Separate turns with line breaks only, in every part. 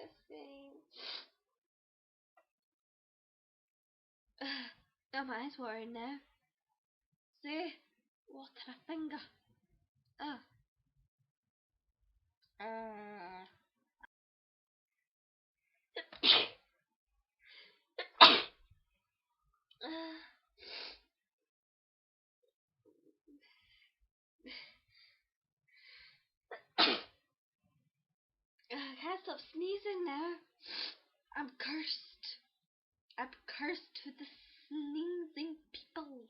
sniffing. Now my eyes watering now. See? Water a finger. Oh. I can't stop sneezing now. I'm cursed. I'm cursed with the sneezing people.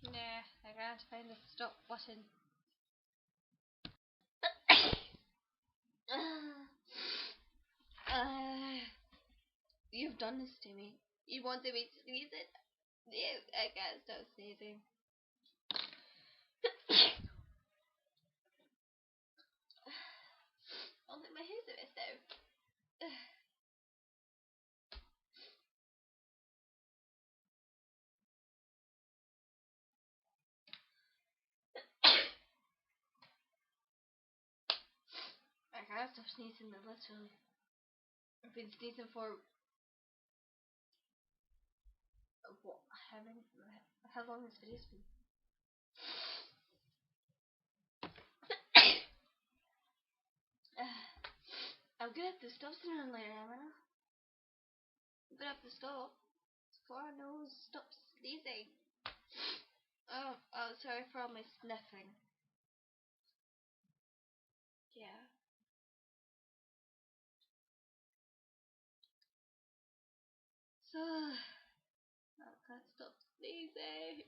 Nah, I can't find the stop button. You've done this to me. You wanted me to sneeze it? Yes, I can't stop sneezing. I'll make my hair a bit though. I can't stop sneezing though, literally. I've been sneezing for what? How long has this been? I'm gonna have to stop sooner or later, am I not? I'm gonna have to stop before my nose stops sneezing. Oh, sorry for all my sniffing. Yeah. So, I can't stop sneezing.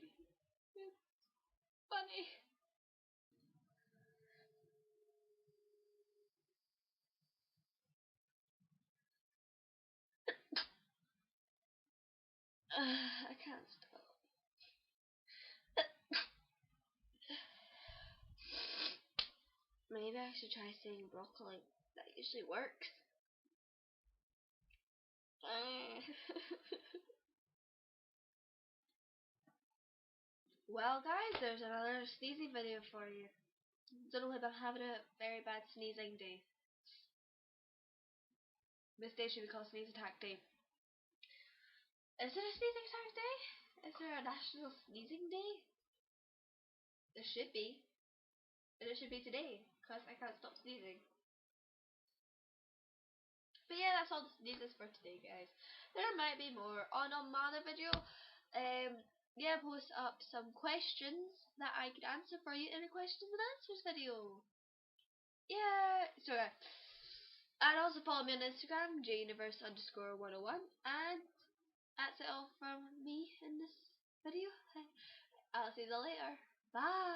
It's funny. I can't stop. Maybe I should try saying broccoli. That usually works. Well, guys, there's another sneezing video for you. Don't know if I'm having a very bad sneezing day. This day should be called Sneeze Attack Day. Is it a sneezing attack day? Is there a national sneezing day? There should be. And it should be today, because I can't stop sneezing. But yeah, that's all the sneezes for today, guys. There might be more on my other video. Yeah, post up some questions that I could answer for you in a questions and answers video. Yeah, so and also follow me on Instagram, juniverse_101, and that's it all from me in this video. I'll see you later. Bye.